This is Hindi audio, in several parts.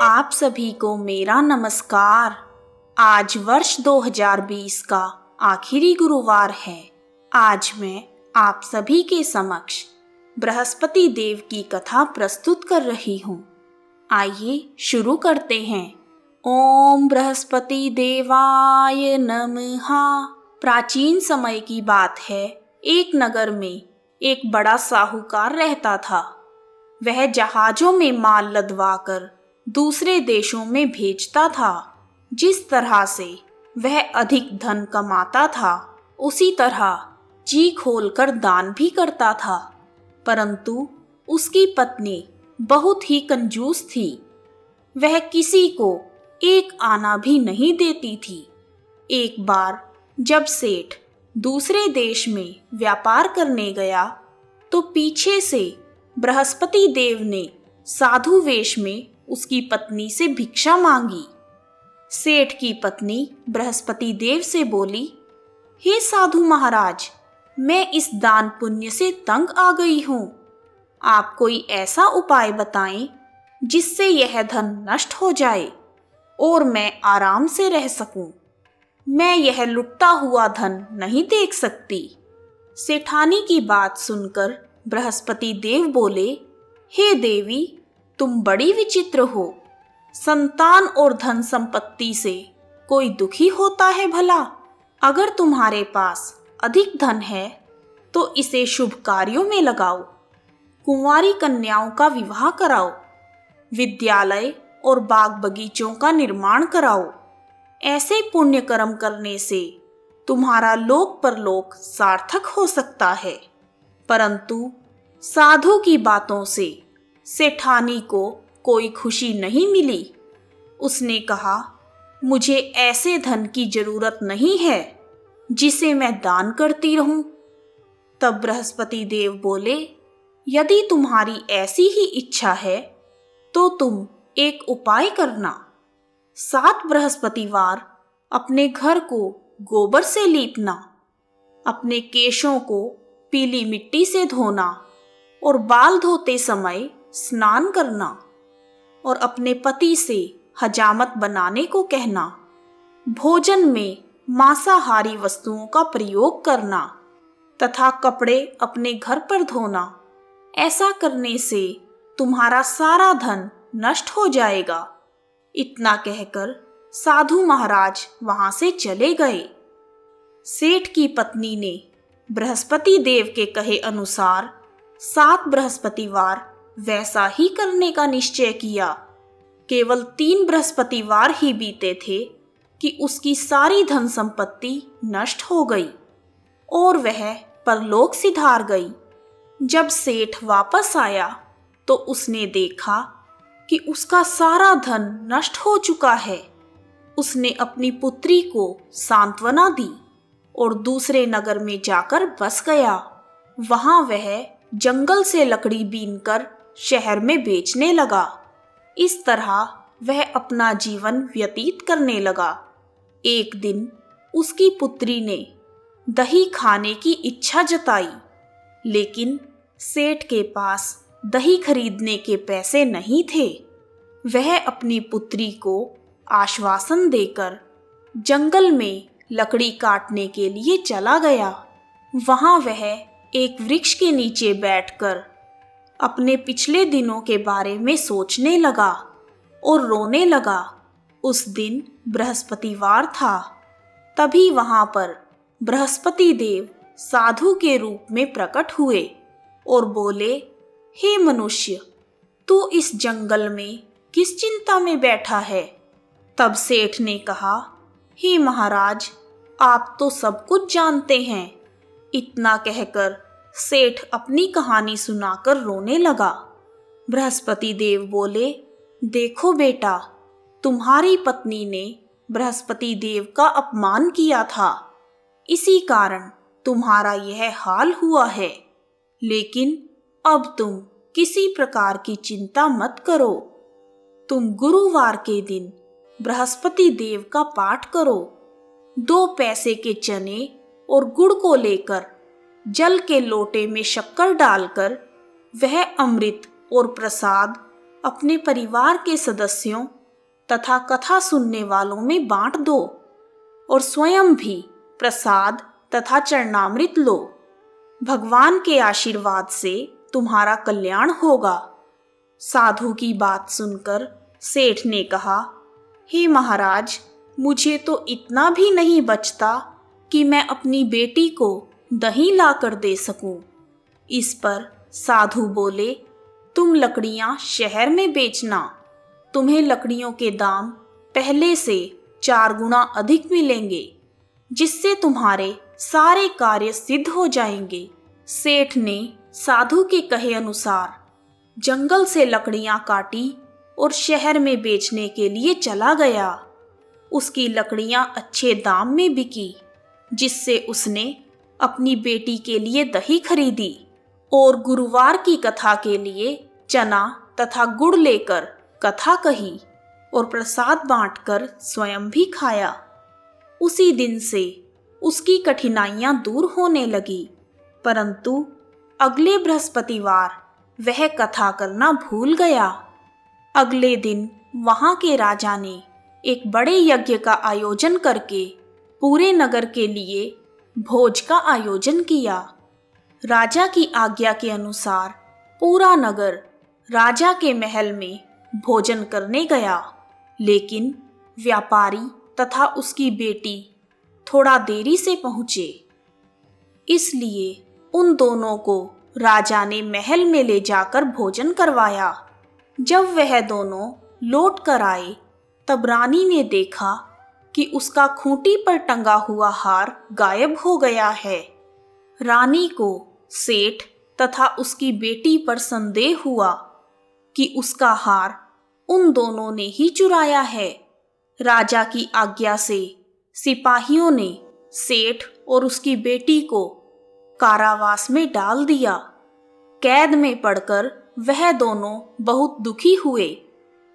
आप सभी को मेरा नमस्कार। आज वर्ष 2020 का आखिरी गुरुवार है। आज मैं आप सभी के समक्ष बृहस्पति देव की कथा प्रस्तुत कर रही हूँ। आइए शुरू करते हैं। ओम बृहस्पति देवाय नमः। प्राचीन समय की बात है। एक नगर में एक बड़ा साहूकार रहता था। वह जहाजों में माल लदवाकर दूसरे देशों में भेजता था। जिस तरह से वह अधिक धन कमाता था, उसी तरह जी खोलकर दान भी करता था। परंतु उसकी पत्नी बहुत ही कंजूस थी। वह किसी को एक आना भी नहीं देती थी। एक बार जब सेठ दूसरे देश में व्यापार करने गया, तो पीछे से बृहस्पति देव ने साधु वेश में उसकी पत्नी से भिक्षा मांगी। सेठ की पत्नी बृहस्पति देव से बोली, हे साधु महाराज, मैं इस दान पुण्य से तंग आ गई हूँ। आप कोई ऐसा उपाय बताएं जिससे यह धन नष्ट हो जाए और मैं आराम से रह सकूं। मैं यह लुटता हुआ धन नहीं देख सकती। सेठानी की बात सुनकर बृहस्पति देव बोले, हे देवी, तुम बड़ी विचित्र हो। संतान और धन संपत्ति से कोई दुखी होता है भला? अगर तुम्हारे पास अधिक धन है तो इसे शुभ कार्यों में लगाओ। कुंवारी कन्याओं का विवाह कराओ। विद्यालय और बाग बगीचों का निर्माण कराओ। ऐसे पुण्य कर्म करने से तुम्हारा लोक परलोक सार्थक हो सकता है। परंतु साधु की बातों से सेठानी को कोई खुशी नहीं मिली। उसने कहा, मुझे ऐसे धन की जरूरत नहीं है जिसे मैं दान करती रहूं। तब बृहस्पति देव बोले, यदि तुम्हारी ऐसी ही इच्छा है तो तुम एक उपाय करना। 7 बृहस्पतिवार अपने घर को गोबर से लीपना, अपने केशों को पीली मिट्टी से धोना और बाल धोते समय स्नान करना और अपने पति से हजामत बनाने को कहना। भोजन में मांसाहारी वस्तुओं का प्रयोग करना तथा कपड़े अपने घर पर धोना। ऐसा करने से तुम्हारा सारा धन नष्ट हो जाएगा। इतना कहकर साधु महाराज वहां से चले गए। सेठ की पत्नी ने बृहस्पति देव के कहे अनुसार 7 बृहस्पतिवार वैसा ही करने का निश्चय किया। केवल 3 बृहस्पतिवार ही बीते थे कि उसकी सारी धन संपत्ति नष्ट हो गई और वह परलोक सिधार गई। जब सेठ वापस आया तो उसने देखा कि उसका सारा धन नष्ट हो चुका है। उसने अपनी पुत्री को सांत्वना दी और दूसरे नगर में जाकर बस गया। वहां वह जंगल से लकड़ी बीनकर शहर में बेचने लगा। इस तरह वह अपना जीवन व्यतीत करने लगा। एक दिन उसकी पुत्री ने दही खाने की इच्छा जताई, लेकिन सेठ के पास दही खरीदने के पैसे नहीं थे। वह अपनी पुत्री को आश्वासन देकर जंगल में लकड़ी काटने के लिए चला गया। वहां वह एक वृक्ष के नीचे बैठकर अपने पिछले दिनों के बारे में सोचने लगा और रोने लगा। उस दिन बृहस्पतिवार था। तभी वहां पर बृहस्पति देव साधु के रूप में प्रकट हुए और बोले, हे मनुष्य, तू इस जंगल में किस चिंता में बैठा है? तब सेठ ने कहा, हे महाराज, आप तो सब कुछ जानते हैं। इतना कहकर सेठ अपनी कहानी सुनाकर रोने लगा। बृहस्पति देव बोले, देखो बेटा, तुम्हारी पत्नी ने बृहस्पति देव का अपमान किया था, इसी कारण तुम्हारा यह हाल हुआ है। लेकिन अब तुम किसी प्रकार की चिंता मत करो। तुम गुरुवार के दिन बृहस्पति देव का पाठ करो। 2 पैसे के चने और गुड़ को लेकर जल के लोटे में शक्कर डालकर वह अमृत और प्रसाद अपने परिवार के सदस्यों तथा कथा सुनने वालों में बांट दो और स्वयं भी प्रसाद तथा चरणामृत लो। भगवान के आशीर्वाद से तुम्हारा कल्याण होगा। साधु की बात सुनकर सेठ ने कहा, हे महाराज, मुझे तो इतना भी नहीं बचता कि मैं अपनी बेटी को दही लाकर दे सकूं। इस पर साधु बोले, तुम लकड़ियां शहर में बेचना, तुम्हें लकड़ियों के दाम पहले से 4 गुना अधिक मिलेंगे, जिससे तुम्हारे सारे कार्य सिद्ध हो जाएंगे। सेठ ने साधु के कहे अनुसार जंगल से लकड़ियां काटी और शहर में बेचने के लिए चला गया। उसकी लकड़ियां अच्छे दाम में बिकी, जिससे उसने अपनी बेटी के लिए दही खरीदी और गुरुवार की कथा के लिए चना तथा गुड़ लेकर कथा कही और प्रसाद बांटकर स्वयं भी खाया। उसी दिन से उसकी कठिनाइयां दूर होने लगी, परंतु अगले बृहस्पतिवार वह कथा करना भूल गया। अगले दिन वहां के राजा ने एक बड़े यज्ञ का आयोजन करके पूरे नगर के लिए भोज का आयोजन किया। राजा की आज्ञा के अनुसार पूरा नगर राजा के महल में भोजन करने गया, लेकिन व्यापारी तथा उसकी बेटी थोड़ा देरी से पहुंचे। इसलिए उन दोनों को राजा ने महल में ले जाकर भोजन करवाया। जब वह दोनों लौट कर आए, तब रानी ने देखा कि उसका खूंटी पर टंगा हुआ हार गायब हो गया है। रानी को सेठ तथा उसकी बेटी पर संदेह हुआ कि उसका हार उन दोनों ने ही चुराया है। राजा की आज्ञा से सिपाहियों ने सेठ और उसकी बेटी को कारावास में डाल दिया। कैद में पड़कर वह दोनों बहुत दुखी हुए।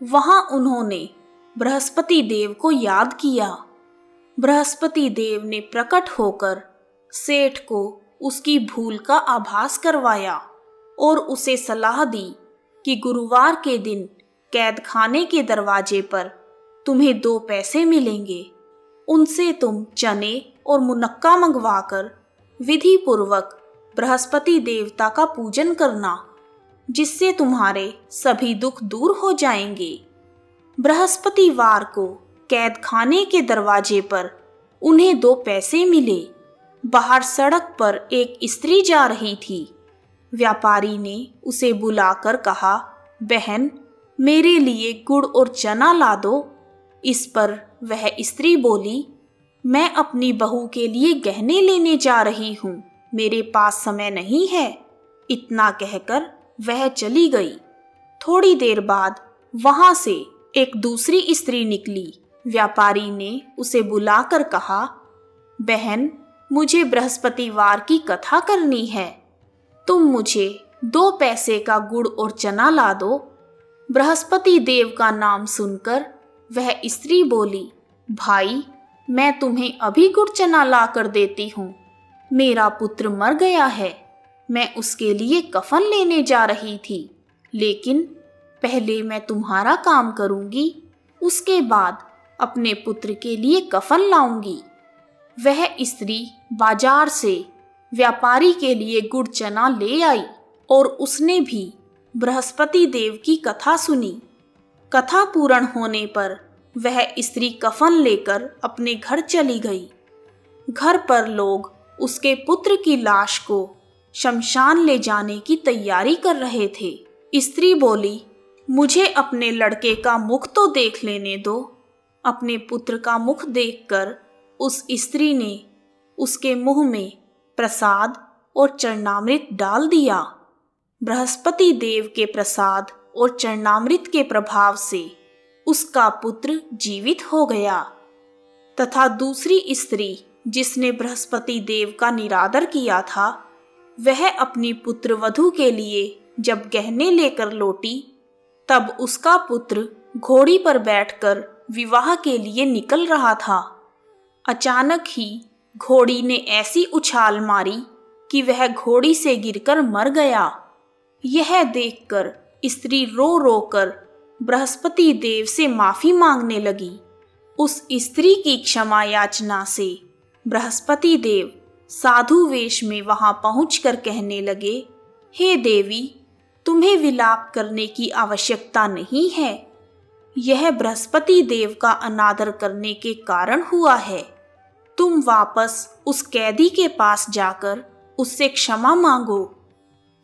वहां उन्होंने बृहस्पति देव को याद किया। बृहस्पति देव ने प्रकट होकर सेठ को उसकी भूल का आभास करवाया और उसे सलाह दी कि गुरुवार के दिन कैद खाने के दरवाजे पर तुम्हें 2 पैसे मिलेंगे। उनसे तुम चने और मुनक्का मंगवाकर विधि पूर्वक बृहस्पति देवता का पूजन करना, जिससे तुम्हारे सभी दुख दूर हो जाएंगे। बृहस्पतिवार को कैद खाने के दरवाजे पर उन्हें 2 पैसे मिले। बाहर सड़क पर एक स्त्री जा रही थी। व्यापारी ने उसे बुलाकर कहा, बहन, मेरे लिए गुड़ और चना ला दो। इस पर वह स्त्री बोली, मैं अपनी बहू के लिए गहने लेने जा रही हूँ, मेरे पास समय नहीं है। इतना कहकर वह चली गई। थोड़ी देर बाद वहां से एक दूसरी स्त्री निकली। व्यापारी ने उसे बुलाकर कहा, बहन, मुझे बृहस्पतिवार की कथा करनी है, तुम मुझे 2 पैसे का गुड़ और चना ला दो। बृहस्पति देव का नाम सुनकर वह स्त्री बोली, भाई, मैं तुम्हें अभी गुड़ चना ला कर देती हूँ। मेरा पुत्र मर गया है, मैं उसके लिए कफन लेने जा रही थी, लेकिन पहले मैं तुम्हारा काम करूँगी, उसके बाद अपने पुत्र के लिए कफन लाऊंगी। वह स्त्री बाजार से व्यापारी के लिए गुड़ चना ले आई और उसने भी बृहस्पति देव की कथा सुनी। कथा पूर्ण होने पर वह स्त्री कफन लेकर अपने घर चली गई। घर पर लोग उसके पुत्र की लाश को शमशान ले जाने की तैयारी कर रहे थे। स्त्री बोली, मुझे अपने लड़के का मुख तो देख लेने दो। अपने पुत्र का मुख देखकर उस स्त्री ने उसके मुंह में प्रसाद और चरणामृत डाल दिया। बृहस्पति देव के प्रसाद और चरणामृत के प्रभाव से उसका पुत्र जीवित हो गया तथा दूसरी स्त्री जिसने बृहस्पति देव का निरादर किया था, वह अपनी पुत्र वधू के लिए जब गहने लेकर लौटी, तब उसका पुत्र घोड़ी पर बैठकर विवाह के लिए निकल रहा था। अचानक ही घोड़ी ने ऐसी उछाल मारी कि वह घोड़ी से गिरकर मर गया। यह देखकर स्त्री रो रो कर बृहस्पति देव से माफी मांगने लगी। उस स्त्री की क्षमा याचना से बृहस्पति देव साधु वेश में वहां पहुंचकर कहने लगे, हे देवी, तुम्हें विलाप करने की आवश्यकता नहीं है। यह बृहस्पति देव का अनादर करने के कारण हुआ है। तुम वापस उस कैदी के पास जाकर उससे क्षमा मांगो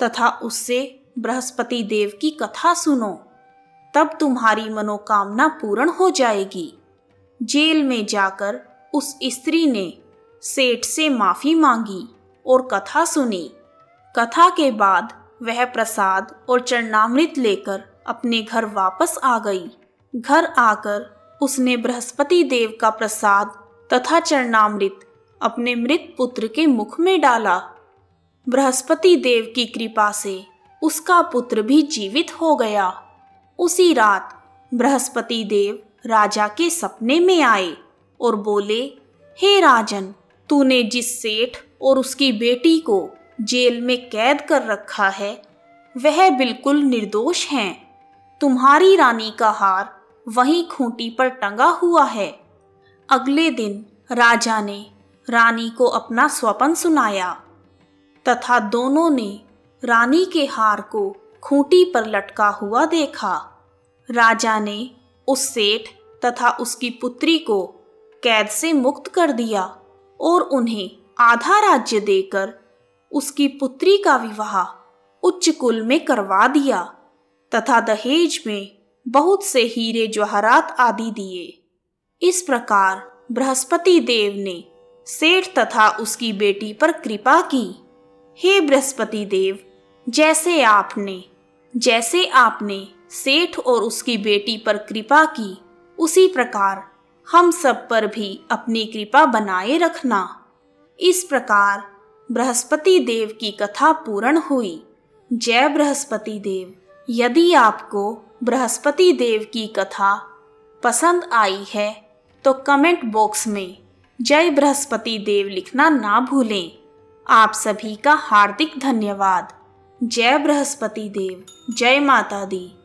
तथा उससे बृहस्पति देव की कथा सुनो, तब तुम्हारी मनोकामना पूर्ण हो जाएगी। जेल में जाकर उस स्त्री ने सेठ से माफी मांगी और कथा सुनी। कथा के बाद वह प्रसाद और चरणामृत लेकर अपने घर वापस आ गई। घर आकर उसने बृहस्पति देव का प्रसाद तथा चरणामृत अपने मृत पुत्र के मुख में डाला। बृहस्पति देव की कृपा से उसका पुत्र भी जीवित हो गया। उसी रात बृहस्पति देव राजा के सपने में आए और बोले, हे राजन, तूने जिस सेठ और उसकी बेटी को जेल में कैद कर रखा है वह बिल्कुल निर्दोष हैं। तुम्हारी रानी का हार वहीं खूंटी पर टंगा हुआ है। अगले दिन राजा ने रानी को अपना स्वप्न सुनाया तथा दोनों ने रानी के हार को खूंटी पर लटका हुआ देखा। राजा ने उस सेठ तथा उसकी पुत्री को कैद से मुक्त कर दिया और उन्हें आधा राज्य देकर उसकी पुत्री का विवाह उच्च कुल में करवा दिया तथा दहेज में बहुत से हीरे जवाहरात आदि दिए। इस प्रकार बृहस्पति देव ने सेठ तथा उसकी बेटी पर कृपा की। हे बृहस्पति देव, जैसे आपने सेठ और उसकी बेटी पर कृपा की, उसी प्रकार हम सब पर भी अपनी कृपा बनाए रखना। इस प्रकार बृहस्पति देव की कथा पूर्ण हुई। जय बृहस्पति देव। यदि आपको बृहस्पति देव की कथा पसंद आई है तो कमेंट बॉक्स में जय बृहस्पति देव लिखना ना भूलें। आप सभी का हार्दिक धन्यवाद। जय बृहस्पति देव। जय माता दी।